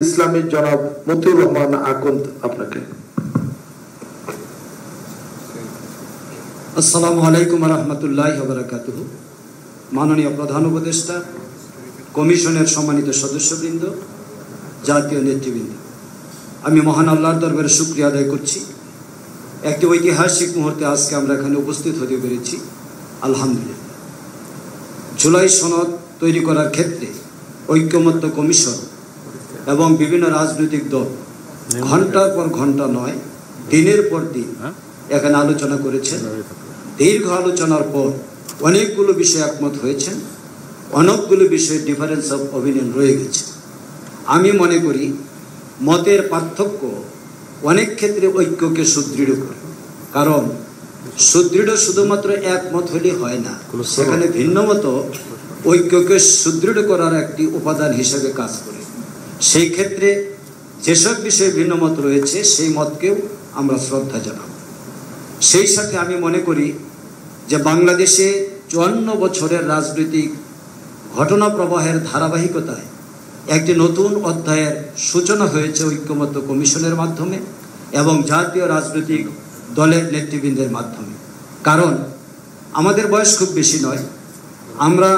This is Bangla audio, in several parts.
ইসলামের জনাব মতিউর রহমান আকন্দ আপনাকে। আসসালামু আলাইকুম ওয়া রাহমাতুল্লাহি ওয়া বারাকাতুহু। মাননীয় প্রধান উপদেষ্টা, কমিশনের সম্মানিত সদস্যবৃন্দ, জাতীয় নেতৃবৃন্দ, আমি মহান আল্লাহর দরবারে শুকরিয়া আদায় করছি। একটি ঐতিহাসিক মুহূর্তে আজকে আমরা এখানে উপস্থিত হতে পেরেছি, আলহামদুলিল্লাহ। জুলাই সনদ তৈরি করার ক্ষেত্রে ঐক্যমত্য কমিশন এবং বিভিন্ন রাজনৈতিক দল ঘন্টার পর ঘন্টা নয়, দিনের পর দিন এখানে আলোচনা করেছেন। দীর্ঘ আলোচনার পর অনেকগুলো বিষয় একমত হয়েছেন, অনেকগুলো বিষয়ে ডিফারেন্স অফ অপিনিয়ন রয়ে গেছে। আমি মনে করি মতের পার্থক্য অনেক ক্ষেত্রে ঐক্যকে সুদৃঢ় করে, কারণ সুদৃঢ় শুধুমাত্র একমত হলে হয় না, সেখানে ভিন্নমত ঐক্যকে সুদৃঢ় করার একটি উপাদান হিসেবে কাজ করে। সেই ক্ষেত্রে যেসব বিষয়ে ভিন্নমত রয়েছে সেই মতকেও আমরা শ্রদ্ধা জানাব। সেই সাথে আমি মনে করি যে বাংলাদেশে 54 বছরের রাজনৈতিক ঘটনা প্রবাহের ধারাবাহিকতায় একটি নতুন অধ্যায়ের সূচনা হয়েছে ঐক্যমত্য কমিশনের মাধ্যমে এবং জাতীয় রাজনৈতিক দলের নেতৃবৃন্দের মাধ্যমে। কারণ আমাদের বয়স খুব বেশি নয়, আমরা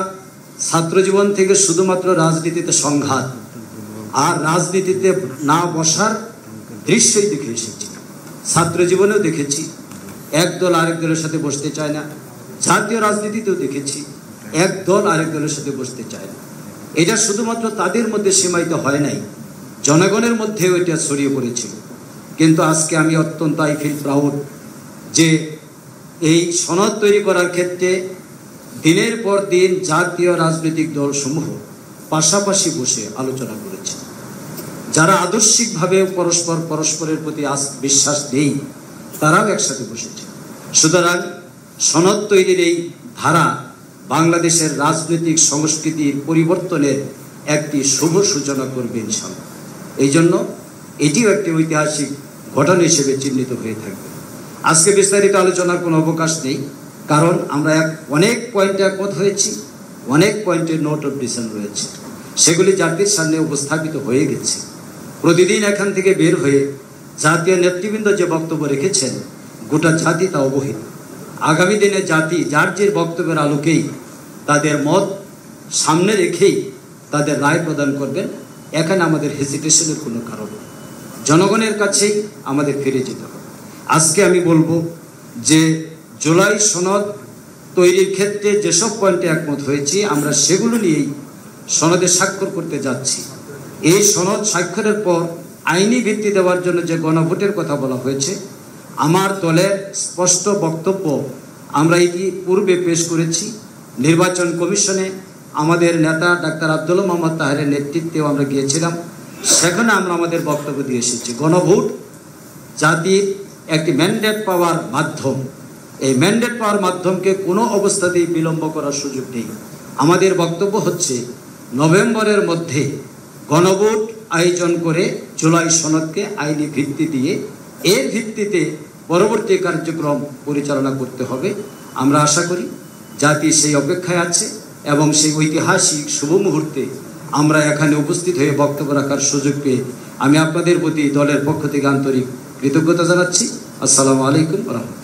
ছাত্রজীবন থেকে শুধুমাত্র রাজনীতিতে সংঘাত আর রাজনীতিতে না বসার দৃশ্যই দেখে এসেছি। ছাত্র জীবনেও দেখেছি এক দল আরেক দলের সাথে বসতে চায় না, জাতীয় রাজনীতিতেও দেখেছি এক দল আরেক দলের সাথে বসতে চায় না। এটা শুধুমাত্র তাদের মধ্যে সীমায়িত হয় নাই, জনগণের মধ্যেও এটা ছড়িয়ে পড়েছিল। কিন্তু আজকে আমি অত্যন্ত আই ফিল প্রাউড যে এই সনদ তৈরি করার ক্ষেত্রে দিনের পর দিন জাতীয় রাজনৈতিক দলসমূহ পাশাপাশি বসে আলোচনা করেছে। যারা আদর্শিকভাবে পরস্পরের প্রতি বিশ্বাস নেই তারাও একসাথে বসেছে। সুতরাং সনদ তৈরির এই ধারা বাংলাদেশের রাজনৈতিক সংস্কৃতির পরিবর্তনের একটি শুভ সূচনা করবে ইনশাআল্লাহ। এই জন্য এটিও একটি ঐতিহাসিক ঘটনা হিসেবে চিহ্নিত হয়ে থাকবে। আজকে বিস্তারিত আলোচনার কোনো অবকাশ নেই, কারণ আমরা অনেক পয়েন্টে একমত হয়েছি, অনেক পয়েন্টে নোট অফ ডিসিশন রয়েছে, সেগুলি জাতির সামনে উপস্থাপিত হয়ে গেছে। প্রতিদিন এখান থেকে বের হয়ে জাতীয় নেতৃবৃন্দ যে বক্তব্য রেখেছেন, গোটা জাতি তা অবহিত। আগামী দিনে জাতি যার যে বক্তব্যের আলোকেই তাদের মত সামনে রেখেই তাদের রায় প্রদান করবেন। এখানে আমাদের হেজিটেশনের কোনো কারণ নেই, জনগণের কাছেই আমাদের ফিরে যেতে হবে। আজকে আমি বলবো যে জুলাই সনদ তৈরির ক্ষেত্রে যেসব পয়েন্টে একমত হয়েছি আমরা সেগুলো নিয়েই সনদে স্বাক্ষর করতে যাচ্ছি। এই সনদ স্বাক্ষরের পর আইনি ভিত্তি দেওয়ার জন্য যে গণভোটের কথা বলা হয়েছে, আমার দলের স্পষ্ট বক্তব্য আমরা এটি পূর্বে পেশ করেছি। নির্বাচন কমিশনে আমাদের নেতা ডাক্তার আব্দুল মোহাম্মদ তাহেরের নেতৃত্বেও আমরা গিয়েছিলাম, সেখানে আমরা আমাদের বক্তব্য দিয়ে এসেছি। গণভোট জাতির একটি ম্যান্ডেট পাওয়ার মাধ্যম, এই ম্যান্ডেট পাওয়ার মাধ্যমকে কোনো অবস্থাতেই বিলম্ব করার সুযোগ নেই। আমাদের বক্তব্য হচ্ছে নভেম্বরের মধ্যে গণভোট আয়োজন করে জুলাই সনদকে আইনি ভিত্তি দিয়ে এর ভিত্তিতে পরবর্তী কার্যক্রম পরিচালনা করতে হবে। আমরা আশা করি জাতি সেই অপেক্ষায় আছে এবং সেই ঐতিহাসিক শুভ মুহূর্তে আমরা এখানে উপস্থিত হয়ে বক্তব্য রাখার সুযোগ পেয়ে আমি আপনাদের প্রতি দলের পক্ষ থেকে আন্তরিক কৃতজ্ঞতা জানাচ্ছি। আসসালামু আলাইকুম ওয়া রাহমাতুল্লাহ।